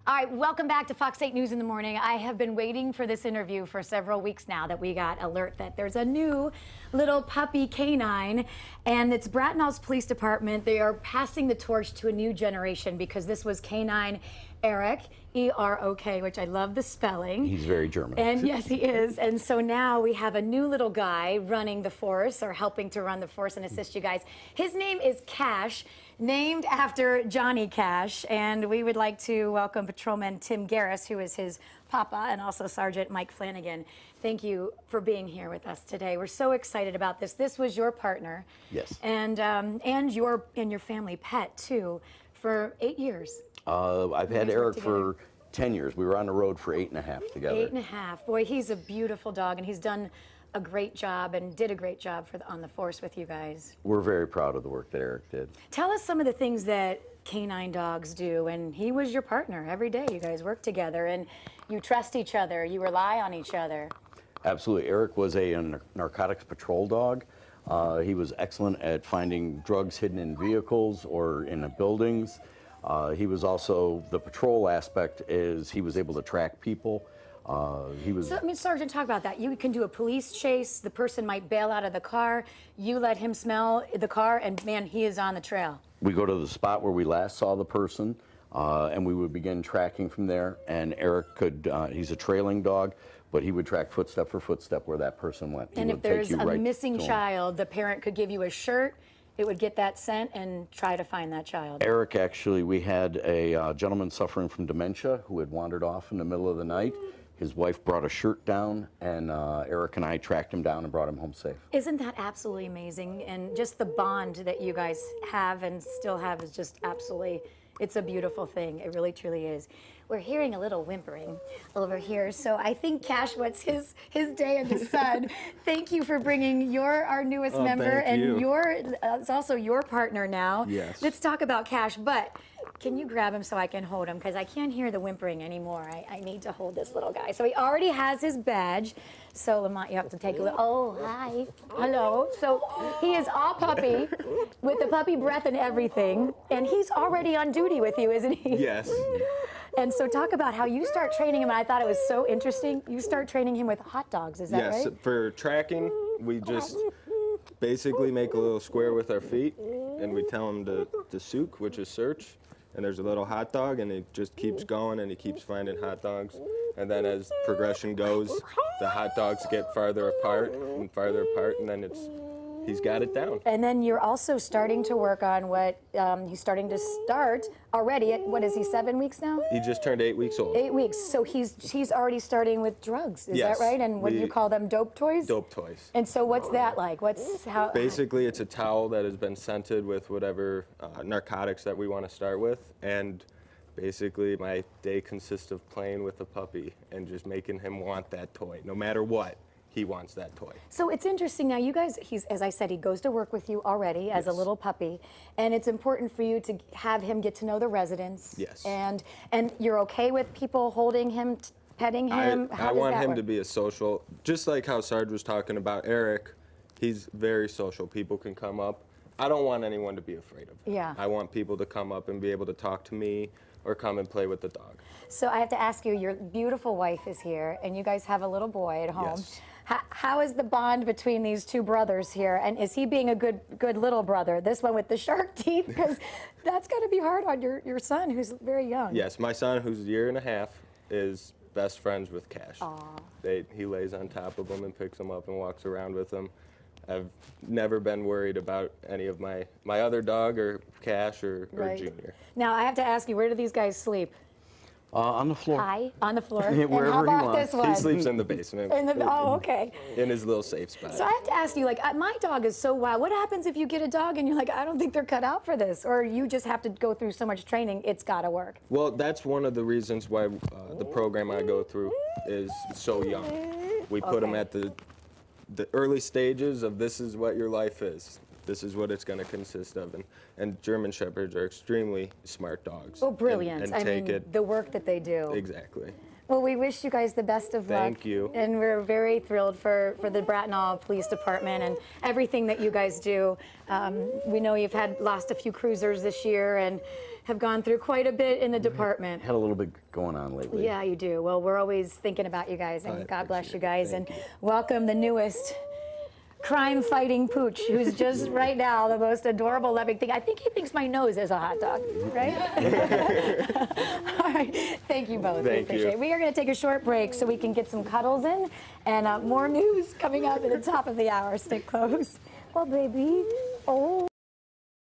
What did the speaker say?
All right, welcome back to Fox 8 News in the Morning. I have been waiting for this interview for several weeks now that we got alert that there's a new little puppy K-9, and it's Bratenahl's police department. They are passing the torch to a new generation because this was K-9 Erok, E-R-O-K, which I love the spelling. He's very German. And yes, he is. And so now we have a new little guy running the force, or helping to run the force and assist you guys. His name is Cash, named after Johnny Cash. And we would like to welcome Patrolman Tim Garris, who is his papa, and also Sgt Mike Flanagan. Thank you for being here with us today. We're so excited about this. This was your partner. Yes. And your family pet, too, for 8 years. I've had Erok for 10 years. We were on the road for 8.5 together. 8.5. Boy, he's a beautiful dog, and he's done a great job and did a great job on the force with you guys. We're very proud of the work that Erok did. Tell us some of the things that K-9 dogs do, and he was your partner every day. You guys work together, and you trust each other. You rely on each other. Absolutely. Erok was a narcotics patrol dog. He was excellent at finding drugs hidden in vehicles or in the buildings. He was also, the patrol aspect is he was able to track people. So, Sergeant, talk about that. You can do a police chase. The person might bail out of the car. You let him smell the car, and man, he is on the trail. We go to the spot where we last saw the person, and we would begin tracking from there. And Erok could, he's a trailing dog, but he would track footstep for footstep where that person went. And if there's a missing child, the parent could give you a shirt. It would get that scent and try to find that child. Erok, actually, we had a gentleman suffering from dementia who had wandered off in the middle of the night. His wife brought a shirt down, and Erok and I tracked him down and brought him home safe. Isn't that absolutely amazing? And just the bond that you guys have and still have is just absolutely, it's a beautiful thing. It really, truly is. We're hearing a little whimpering over here, so I think Cash, what's his day in the sun. Thank you for bringing our newest member, and it's also your partner now. Yes. Let's talk about Cash, but can you grab him so I can hold him? Because I can't hear the whimpering anymore. I need to hold this little guy. So he already has his badge. So Lamont, you have to take a look. Oh, hi. Hello. So he is all puppy with the puppy breath and everything. And he's already on duty with you, isn't he? Yes. And so talk about how you start training him. And I thought it was so interesting. You start training him with hot dogs. Is that right? Yes. For tracking, we just basically make a little square with our feet, and we tell him to souk, which is search. And there's a little hot dog, and he just keeps going, and he keeps finding hot dogs. And then as progression goes, the hot dogs get farther apart, and then he's got it down. And then you're also starting to work on what he's starting to start already at, what is he, 7 weeks now? He just turned 8 weeks old. 8 weeks. So he's already starting with drugs. Is Yes. that right? And what do you call them? Dope toys? Dope toys. And so what's that like? Basically, it's a towel that has been scented with whatever narcotics that we want to start with. And basically, my day consists of playing with the puppy and just making him want that toy. No matter what, he wants that toy. So it's interesting now, you guys, as I said, he goes to work with you already as a little puppy, and it's important for you to have him get to know the residents. Yes. And you're okay with people holding him, petting him? I want him to be a social, just like how Sarge was talking about Erok, he's very social. People can come up. I don't want anyone to be afraid of him. Yeah. I want people to come up and be able to talk to me or come and play with the dog. So I have to ask you, your beautiful wife is here, and you guys have a little boy at home. Yes. How is the bond between these two brothers here? And is he being a good little brother? This one with the shark teeth? Because that's got to be hard on your son, who's very young. Yes, my son, who's a year and a half, is best friends with Cash. Aww. He lays on top of him and picks him up and walks around with him. I've never been worried about any of my other dog or Cash or Junior. Now, I have to ask you, where do these guys sleep? On the floor. Hi, on the floor. Wherever and how he about wants. this one? He sleeps in the basement. Oh, okay. In his little safe spot. So I have to ask you, like, my dog is so wild. What happens if you get a dog and you're like, I don't think they're cut out for this? Or you just have to go through so much training, it's got to work? Well, that's one of the reasons why the program I go through is so young. We put them at the early stages of this is what your life is. This is what it's going to consist of. And German Shepherds are extremely smart dogs. Oh, brilliant. And I mean, the work that they do. Exactly. Well, we wish you guys the best of luck. Thank you. And we're very thrilled for the Bratenahl Police Department and everything that you guys do. We know you've lost a few cruisers this year and have gone through quite a bit in the department. Had a little bit going on lately. Yeah, you do. Well, we're always thinking about you guys, and God bless you guys. Thank And you. welcome the newest crime-fighting pooch, who's just right now the most adorable, loving thing. I think he thinks my nose is a hot dog, right? All right. Thank you both. We Thank appreciate you. it. We are going to take a short break so we can get some cuddles in, and more news coming up at the top of the hour. Stick close. Oh, baby. Oh.